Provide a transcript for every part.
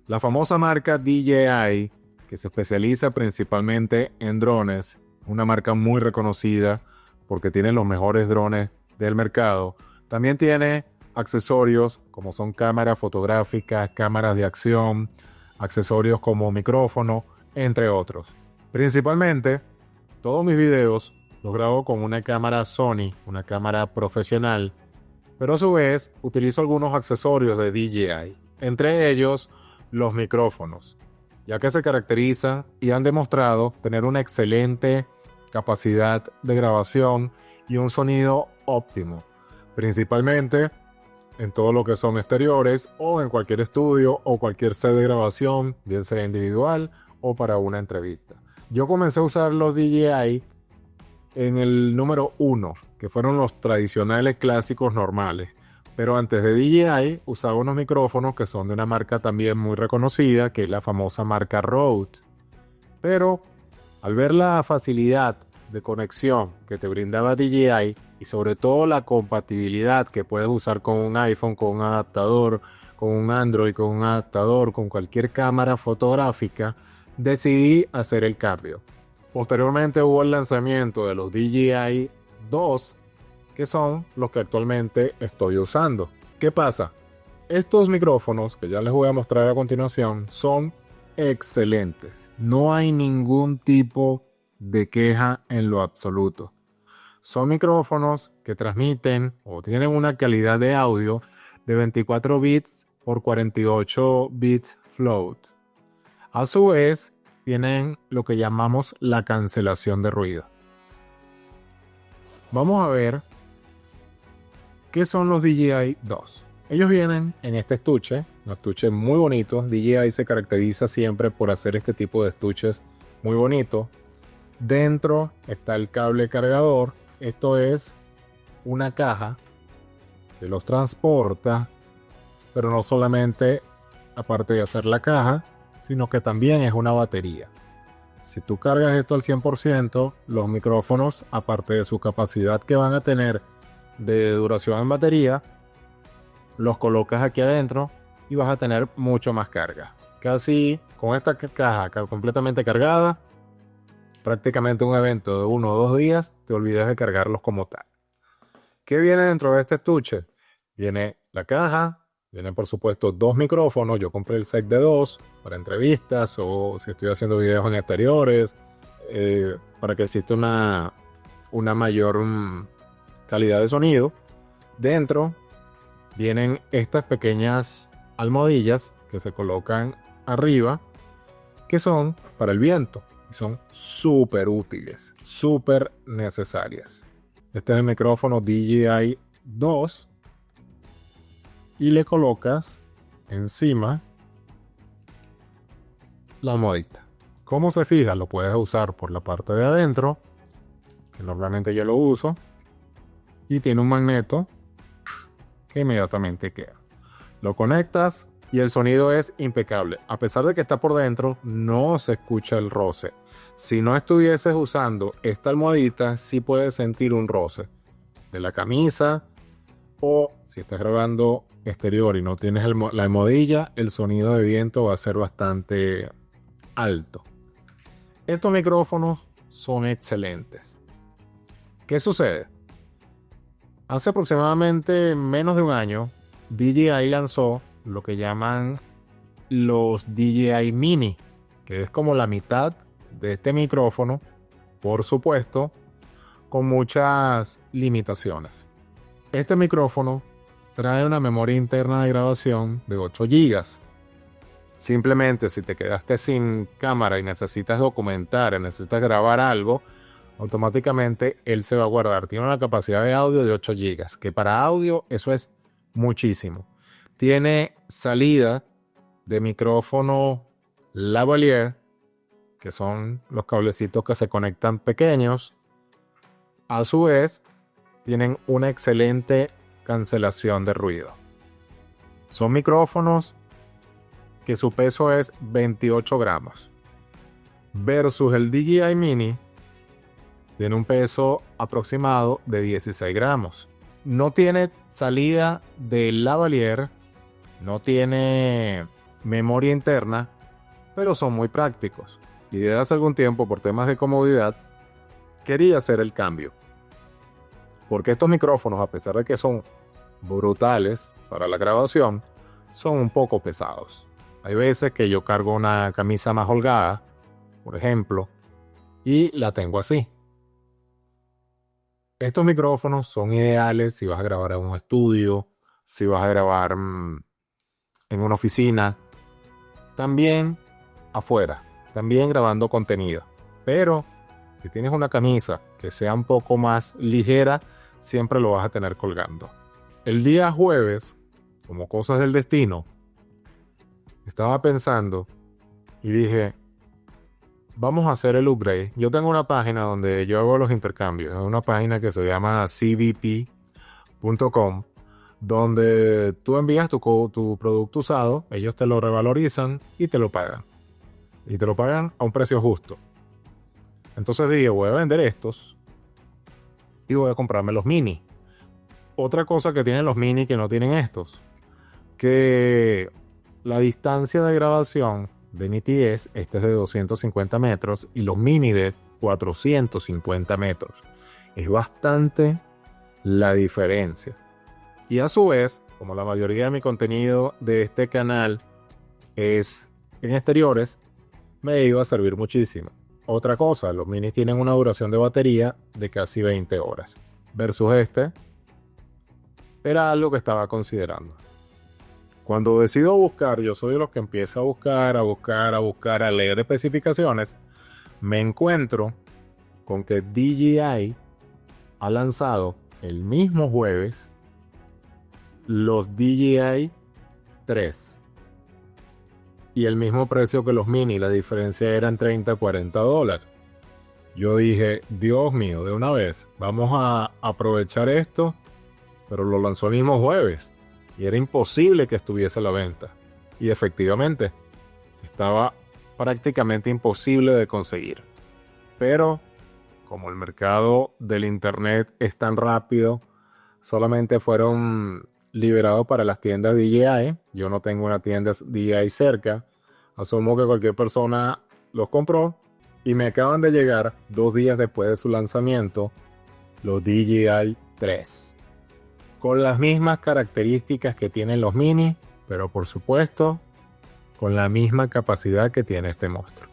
La famosa marca DJI, que se especializa principalmente en drones, una marca muy reconocida porque tiene los mejores drones del mercado, también tiene accesorios como son cámaras fotográficas, cámaras de acción, accesorios como micrófono, entre otros. Principalmente, todos mis videos los grabo con una cámara Sony, una cámara profesional, pero a su vez utilizo algunos accesorios de DJI, entre ellos los micrófonos, ya que se caracterizan y han demostrado tener una excelente capacidad de grabación y un sonido óptimo, principalmente en todo lo que son exteriores o en cualquier estudio o cualquier set de grabación, bien sea individual o para una entrevista. Yo comencé a usar los DJI en el número 1, que fueron los tradicionales clásicos normales. Pero antes de DJI usaba unos micrófonos que son de una marca también muy reconocida, que es la famosa marca Rode. Pero al ver la facilidad de conexión que te brindaba DJI y sobre todo la compatibilidad que puedes usar con un iPhone, con un adaptador, con un Android, con un adaptador, con cualquier cámara fotográfica, decidí hacer el cambio. Posteriormente hubo el lanzamiento de los DJI 2, que son los que actualmente estoy usando. ¿Qué pasa? Estos micrófonos, que ya les voy a mostrar a continuación, son excelentes. No hay ningún tipo de queja en lo absoluto. Son micrófonos que transmiten o tienen una calidad de audio de 24 bits por 48 bits float. A su vez, tienen lo que llamamos la cancelación de ruido. Vamos a ver qué son los DJI 2. Ellos vienen en este estuche, un estuche muy bonito. DJI se caracteriza siempre por hacer este tipo de estuches muy bonitos. Dentro está el cable cargador. Esto es una caja que los transporta, pero no solamente aparte de hacer la caja, sino que también es una batería. Si tú cargas esto al 100%, los micrófonos, aparte de su capacidad que van a tener de duración en batería, los colocas aquí adentro y vas a tener mucho más carga. Casi con esta caja completamente cargada, prácticamente un evento de 1 o 2 días, te olvidas de cargarlos como tal. ¿Qué viene dentro de este estuche? Viene la caja. Vienen por supuesto 2 micrófonos. Yo compré el set de 2 para entrevistas o si estoy haciendo videos en exteriores, para que exista una mayor calidad de sonido. Dentro vienen estas pequeñas almohadillas que se colocan arriba, que son para el viento y son súper útiles, súper necesarias. Este es el micrófono DJI 2 y le colocas encima la almohadita. ¿Cómo se fija? Lo puedes usar por la parte de adentro, que normalmente yo lo uso, y tiene un magneto que inmediatamente queda. Lo conectas y el sonido es impecable. A pesar de que está por dentro, no se escucha el roce. Si no estuvieses usando esta almohadita, sí puedes sentir un roce de la camisa, o si estás grabando exterior y no tienes la almohadilla, el sonido de viento va a ser bastante alto. Estos micrófonos son excelentes. ¿Qué sucede? Hace aproximadamente menos de un año, DJI lanzó lo que llaman los DJI Mini, que es como la mitad de este micrófono, por supuesto, con muchas limitaciones. Este micrófono trae una memoria interna de grabación de 8 GB. Simplemente si te quedaste sin cámara y necesitas documentar, necesitas grabar algo, automáticamente él se va a guardar. Tiene una capacidad de audio de 8 GB, que para audio eso es muchísimo. Tiene salida de micrófono lavalier, que son los cablecitos que se conectan pequeños. A su vez, tienen una excelente cancelación de ruido. Son micrófonos que su peso es 28 gramos. Versus el DJI Mini, tiene un peso aproximado de 16 gramos. No tiene salida de lavalier, no tiene memoria interna, pero son muy prácticos. Y desde hace algún tiempo, por temas de comodidad, quería hacer el cambio. Porque estos micrófonos, a pesar de que son brutales para la grabación, son un poco pesados. Hay veces que yo cargo una camisa más holgada, por ejemplo, y la tengo así. Estos micrófonos son ideales si vas a grabar en un estudio, si vas a grabar en una oficina, también afuera, también grabando contenido. Pero si tienes una camisa que sea un poco más ligera, siempre lo vas a tener colgando. El día jueves, como cosas del destino, estaba pensando y dije, vamos a hacer el upgrade. Yo tengo una página donde yo hago los intercambios. Es una página que se llama cbp.com, donde tú envías tu producto usado, ellos te lo revalorizan y te lo pagan. Y te lo pagan a un precio justo. Entonces dije, voy a vender estos y voy a comprarme los mini. Otra cosa que tienen los mini que no tienen estos, que la distancia de grabación de nitidez, este es de 250 metros y los mini de 450 metros. Es bastante la diferencia. Y a su vez, como la mayoría de mi contenido de este canal es en exteriores, me iba a servir muchísimo. Otra cosa, los minis tienen una duración de batería de casi 20 horas. Versus este, era algo que estaba considerando. Cuando decido buscar, yo soy de los que empieza a buscar, a leer especificaciones, me encuentro con que DJI ha lanzado el mismo jueves los DJI 3 y el mismo precio que los mini, la diferencia eran $30-40. Yo dije, Dios mío, de una vez, vamos a aprovechar esto, pero lo lanzó el mismo jueves y era imposible que estuviese a la venta. Y efectivamente, estaba prácticamente imposible de conseguir. Pero como el mercado del internet es tan rápido, solamente fueron liberados para las tiendas DJI. Yo no tengo una tienda DJI cerca. Asumo que cualquier persona los compró y me acaban de llegar 2 días después de su lanzamiento los DJI 3. Con las mismas características que tienen los mini, pero por supuesto con la misma capacidad que tiene este monstruo.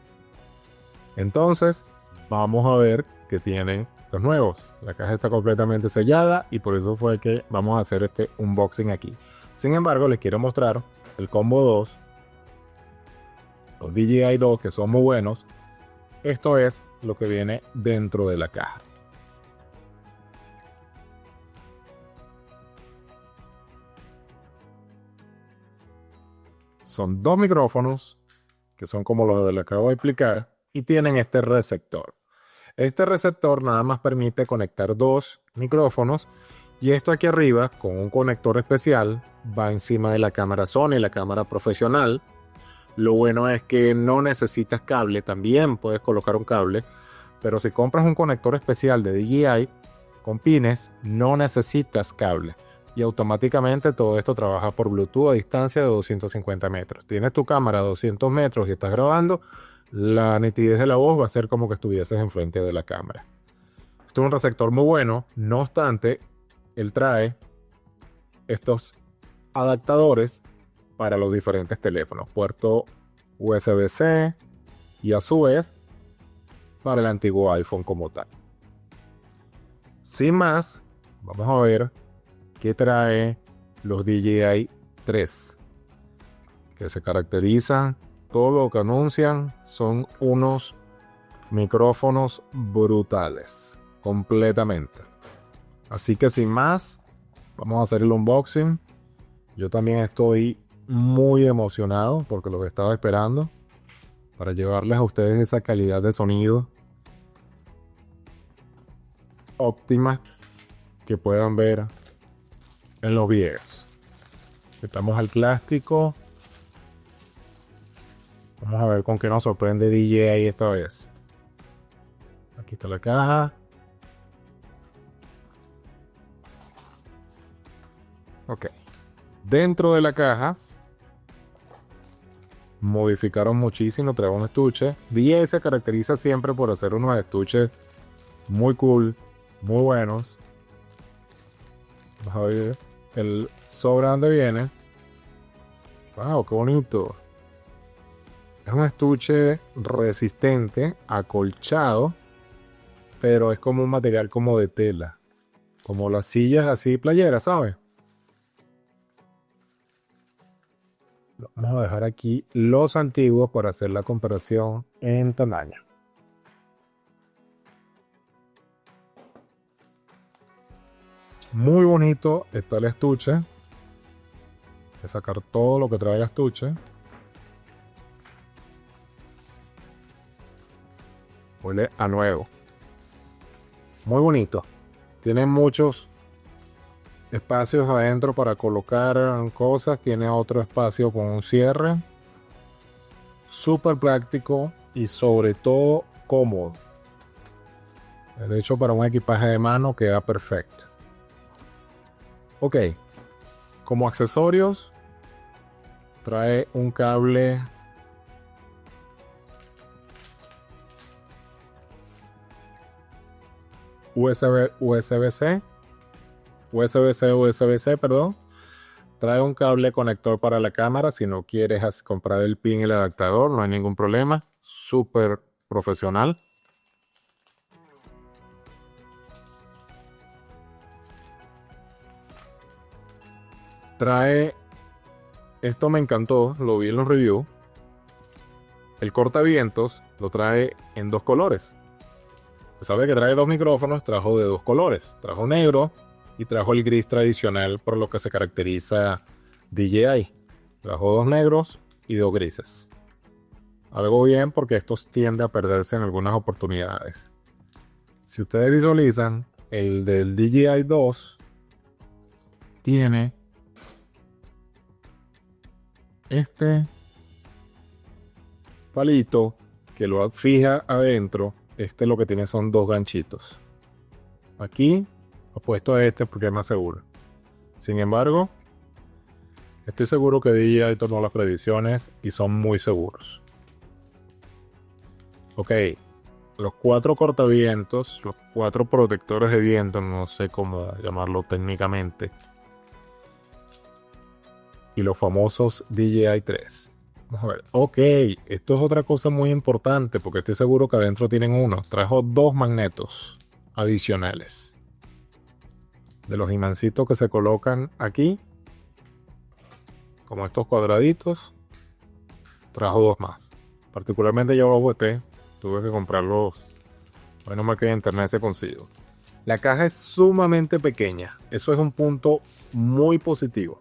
Entonces, vamos a ver qué tienen los nuevos. La caja está completamente sellada y por eso fue que vamos a hacer este unboxing aquí. Sin embargo, les quiero mostrar el combo 2, los DJI 2, que son muy buenos. Esto es lo que viene dentro de la caja. Son 2 micrófonos que son como los que les acabo de explicar y tienen este receptor. Este receptor nada más permite conectar 2 micrófonos y esto aquí arriba con un conector especial va encima de la cámara Sony, la cámara profesional. Lo bueno es que no necesitas cable, también puedes colocar un cable, pero si compras un conector especial de DJI con pines no necesitas cable. Y automáticamente todo esto trabaja por Bluetooth a distancia de 250 metros. Tienes tu cámara a 200 metros y estás grabando, la nitidez de la voz va a ser como que estuvieses enfrente de la cámara. Esto es un receptor muy bueno, no obstante, él trae estos adaptadores para los diferentes teléfonos, puerto USB-C y a su vez para el antiguo iPhone como tal. Sin más, vamos a ver que trae los DJI 3, que se caracterizan, todo lo que anuncian son unos micrófonos brutales, completamente. Así que sin más, vamos a hacer el unboxing. Yo también estoy muy emocionado porque lo que estaba esperando para llevarles a ustedes esa calidad de sonido óptima que puedan ver en los videos. Estamos al plástico. Vamos a ver con qué nos sorprende DJI esta vez. Aquí está la caja. Ok. Dentro de la caja modificaron muchísimo, trae un estuche. DJI se caracteriza siempre por hacer unos estuches muy cool, muy buenos. Vamos a ver el sobre donde viene. Wow, qué bonito. Es un estuche resistente, acolchado, pero es como un material como de tela, como las sillas así playeras, ¿sabes? Vamos a dejar aquí los antiguos para hacer la comparación en tamaño. Muy bonito está el estuche. Voy a sacar todo lo que trae el estuche. Huele a nuevo. Muy bonito. Tiene muchos espacios adentro para colocar cosas. Tiene otro espacio con un cierre. Súper práctico y sobre todo cómodo. De hecho, para un equipaje de mano queda perfecto. Ok. Como accesorios, trae un cable USB-C, perdón. Trae un cable conector para la cámara. Si no quieres comprar el pin y el adaptador, no hay ningún problema. Súper profesional. Trae, esto me encantó, lo vi en los reviews. El cortavientos lo trae en dos colores. Sabe que trae dos micrófonos, trajo de dos colores. Trajo negro y trajo el gris tradicional por lo que se caracteriza DJI. Trajo dos negros y dos grises. Algo bien porque estos tienden a perderse en algunas oportunidades. Si ustedes visualizan, el del DJI 2 tiene este palito que lo fija adentro. Este lo que tiene son dos ganchitos. Aquí apuesto a este porque es más seguro. Sin embargo, estoy seguro que DJI tomó las previsiones y son muy seguros. Ok, los cuatro cortavientos, los cuatro protectores de viento, no sé cómo llamarlo técnicamente, y los famosos DJI 3. Vamos a ver. Ok, esto es otra cosa muy importante porque estoy seguro que adentro tienen uno. Trajo dos magnetos adicionales. De los imancitos que se colocan aquí, como estos cuadraditos, trajo dos más. Particularmente yo los boté. Tuve que comprarlos. Bueno, más que en internet se consigo. La caja es sumamente pequeña. Eso es un punto muy positivo.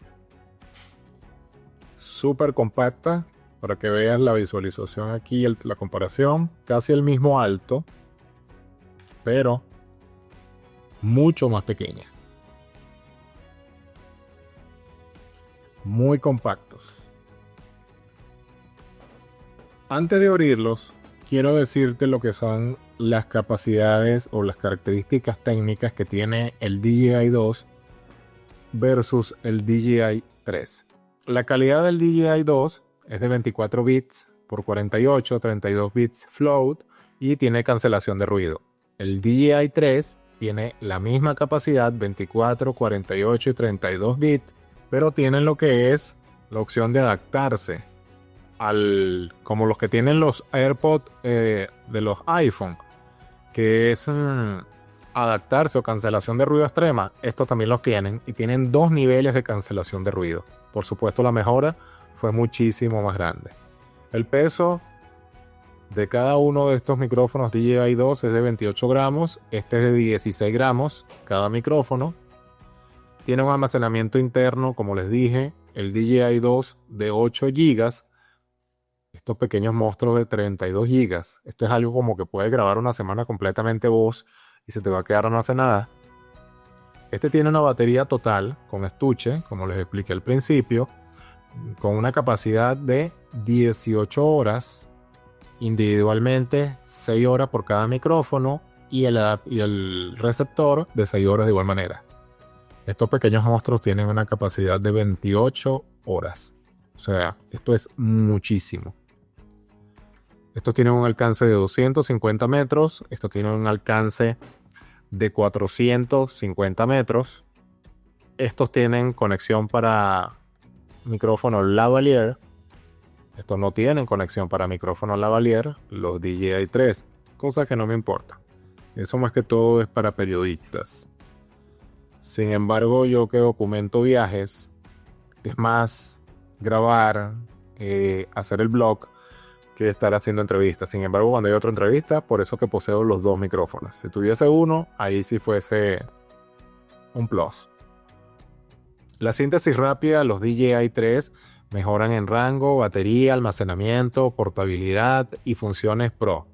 Súper compacta. Para que vean la visualización aquí, la comparación. Casi el mismo alto. Pero mucho más pequeña. Muy compactos. Antes de abrirlos, quiero decirte lo que son las capacidades o las características técnicas que tiene el DJI 2 versus el DJI 3. La calidad del DJI 2 es de 24 bits por 48, 32 bits float y tiene cancelación de ruido. El DJI 3 tiene la misma capacidad, 24, 48 y 32 bits, pero tienen lo que es la opción de adaptarse como los que tienen los AirPods de los iPhone, que es adaptarse o cancelación de ruido extrema. Estos también los tienen y tienen dos niveles de cancelación de ruido. Por supuesto, la mejora fue muchísimo más grande. El peso de cada uno de estos micrófonos DJI 2 es de 28 gramos. Este es de 16 gramos cada micrófono. Tiene un almacenamiento interno, como les dije, el DJI 2 de 8 GB. Estos pequeños monstruos de 32 GB. Esto es algo como que puedes grabar una semana completamente vos y se te va a quedar no hace nada. Este tiene una batería total con estuche, como les expliqué al principio, con una capacidad de 18 horas, individualmente 6 horas por cada micrófono y el receptor de 6 horas de igual manera. Estos pequeños monstruos tienen una capacidad de 28 horas. sea, esto es muchísimo. Estos tienen un alcance de 250 metros. Estos tienen un alcance de 450 metros. Estos tienen conexión para micrófono lavalier. Estos no tienen conexión para micrófono lavalier, los DJI 3, cosa que no me importa. Eso más que todo es para periodistas. Sin embargo, yo que documento viajes, es más grabar, hacer el blog, que estar haciendo entrevistas. Sin embargo, cuando hay otra entrevista, por eso que poseo los dos micrófonos. Si tuviese uno, ahí sí fuese un plus. La síntesis rápida, los DJI 3 mejoran en rango, batería, almacenamiento, portabilidad y funciones Pro.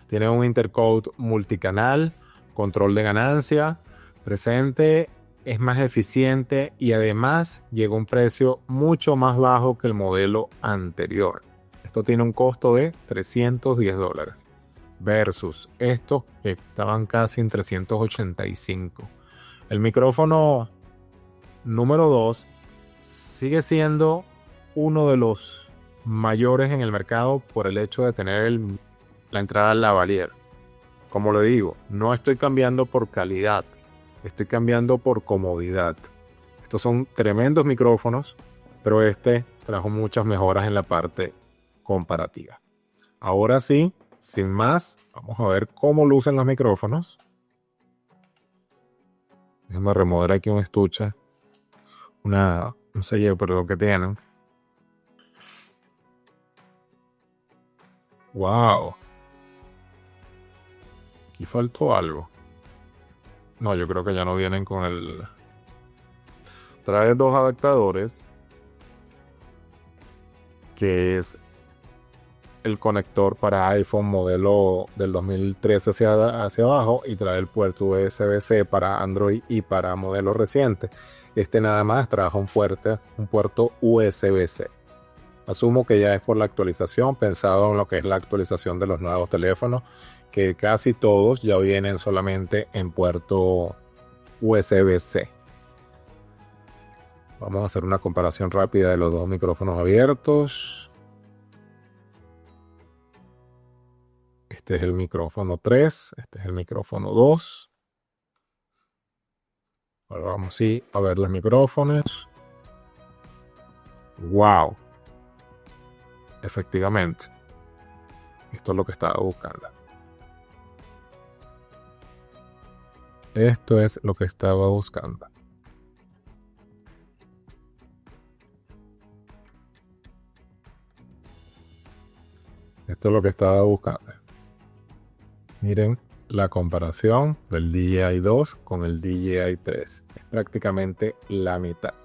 Tienen un intercode multicanal, control de ganancia, presente, es más eficiente y además llega a un precio mucho más bajo que el modelo anterior. Esto tiene un costo de $310 versus estos que estaban casi en 385. El micrófono número 2 sigue siendo uno de los mayores en el mercado por el hecho de tener la entrada lavalier. Como le digo, no estoy cambiando por calidad, estoy cambiando por comodidad. Estos son tremendos micrófonos, pero este trajo muchas mejoras en la parte comparativa. Ahora sí, sin más, vamos a ver cómo lucen los micrófonos. Déjame remover aquí un estuche, un sello, pero que tienen. ¡Wow! Aquí faltó algo. No, yo creo que ya no vienen con el... Trae dos adaptadores, que es el conector para iPhone modelo del 2013 hacia abajo, y trae el puerto USB-C para Android y para modelos recientes. Este nada más trajo un puerto USB-C. Asumo que ya es por la actualización, pensado en lo que es la actualización de los nuevos teléfonos, que casi todos ya vienen solamente en puerto USB-C. Vamos a hacer una comparación rápida de los dos micrófonos abiertos. Este es el micrófono 3, este es el micrófono 2. Ahora vamos a ver los micrófonos. ¡Wow! Efectivamente, esto es lo que estaba buscando. Esto es lo que estaba buscando. Esto es lo que estaba buscando. Miren la comparación del DJI 2 con el DJI 3. Es prácticamente la mitad.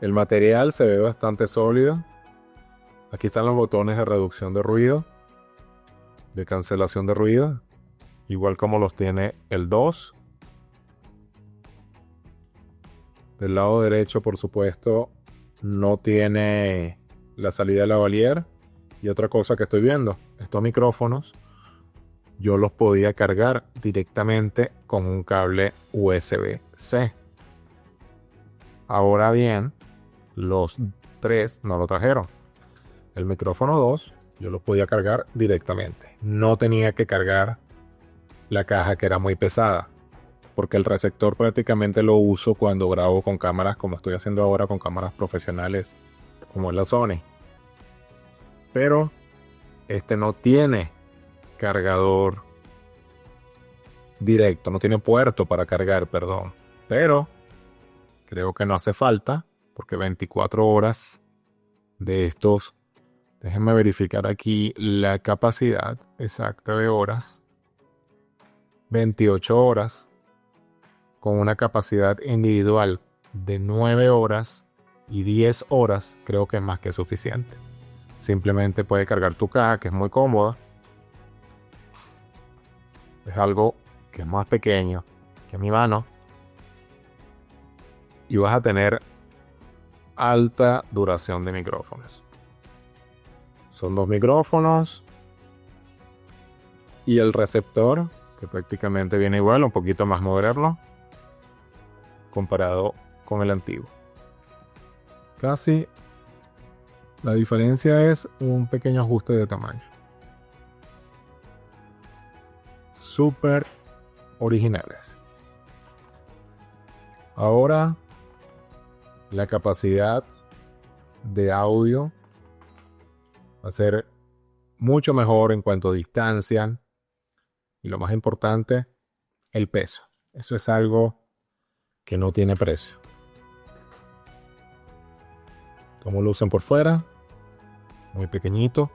El material se ve bastante sólido. Aquí están los botones de reducción de ruido, de cancelación de ruido, igual como los tiene el 2. Del lado derecho, por supuesto, no tiene la salida de lavalier. Y otra cosa que estoy viendo, estos micrófonos yo los podía cargar directamente con un cable USB-C. Ahora bien, los 3 no lo trajeron. El micrófono 2 yo lo podía cargar directamente. No tenía que cargar la caja, que era muy pesada, porque el receptor prácticamente lo uso cuando grabo con cámaras, como estoy haciendo ahora con cámaras profesionales como es la Sony. Pero este no tiene cargador directo, no tiene puerto para cargar, perdón. Pero creo que no hace falta, porque 24 horas de estos, déjenme verificar aquí la capacidad exacta de horas. 28 horas con una capacidad individual de 9 horas y 10 horas, creo que es más que suficiente. Simplemente puedes cargar tu caja, que es muy cómoda. Es algo que es más pequeño que mi mano. Y vas a tener alta duración de micrófonos. Son dos micrófonos. Y el receptor, que prácticamente viene igual, un poquito más moderno comparado con el antiguo. Casi la diferencia es un pequeño ajuste de tamaño. Súper originales. Ahora, la capacidad de audio va a ser mucho mejor en cuanto a distancia y lo más importante, el peso. Eso es algo que no tiene precio. Como lo usan por fuera, muy pequeñito.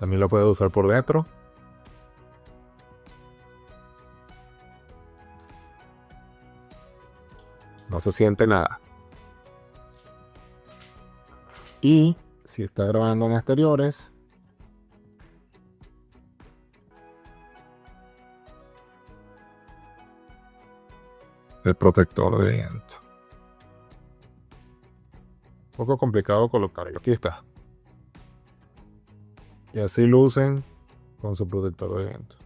También lo puedes usar por dentro. No se siente nada. Y si está grabando en exteriores, el protector de viento. Un poco complicado colocarlo. Aquí está. Y así lucen con su protector de viento.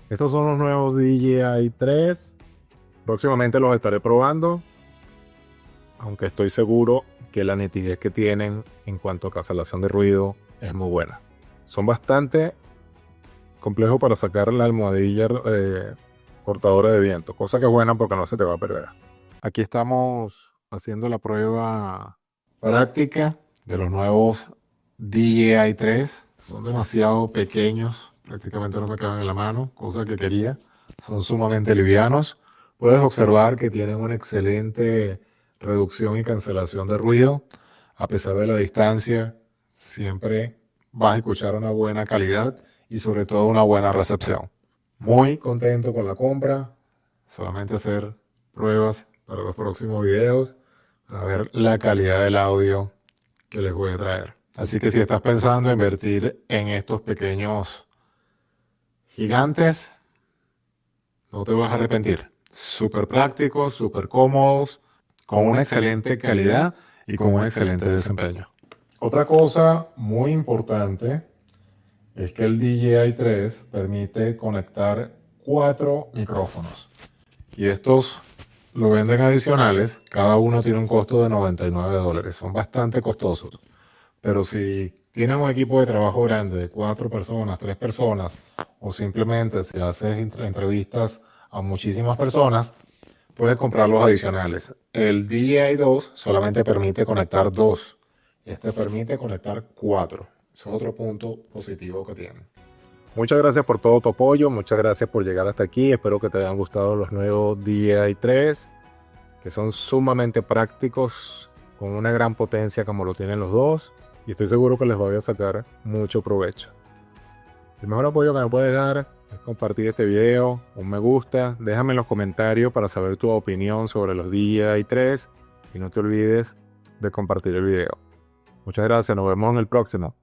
Estos son los nuevos DJI 3. Próximamente los estaré probando. Aunque estoy seguro que la nitidez que tienen en cuanto a cancelación de ruido es muy buena. Son bastante complejos para sacar la almohadilla cortadora de viento. Cosa que es buena porque no se te va a perder. Aquí estamos haciendo la prueba práctica de los nuevos DJI 3. Son demasiado pequeños, prácticamente no me caben en la mano, cosa que quería. Son sumamente livianos. Puedes observar que tienen una excelente reducción y cancelación de ruido. A pesar de la distancia, siempre vas a escuchar una buena calidad y sobre todo una buena recepción. Muy contento con la compra. Solamente hacer pruebas para los próximos videos para ver la calidad del audio que les voy a traer. Así que si estás pensando en invertir en estos pequeños gigantes, no te vas a arrepentir. Súper prácticos, súper cómodos, con una excelente calidad y con un excelente desempeño. Otra cosa muy importante es que el DJI 3 permite conectar 4 micrófonos. Y estos lo venden adicionales. Cada uno tiene un costo de $99. Son bastante costosos. Pero si tienes un equipo de trabajo grande de 4 personas, 3 personas, o simplemente si haces entrevistas a muchísimas personas, puedes comprar los adicionales. El DJI 2 solamente permite conectar 2. Este permite conectar 4. Ese es otro punto positivo que tiene. Muchas gracias por todo tu apoyo. Muchas gracias por llegar hasta aquí. Espero que te hayan gustado los nuevos DJI 3, que son sumamente prácticos, con una gran potencia como lo tienen los dos. Y estoy seguro que les voy a sacar mucho provecho. El mejor apoyo que me puedes dar es compartir este video, un me gusta, déjame en los comentarios para saber tu opinión sobre los DJI 3 y no te olvides de compartir el video. Muchas gracias, nos vemos en el próximo.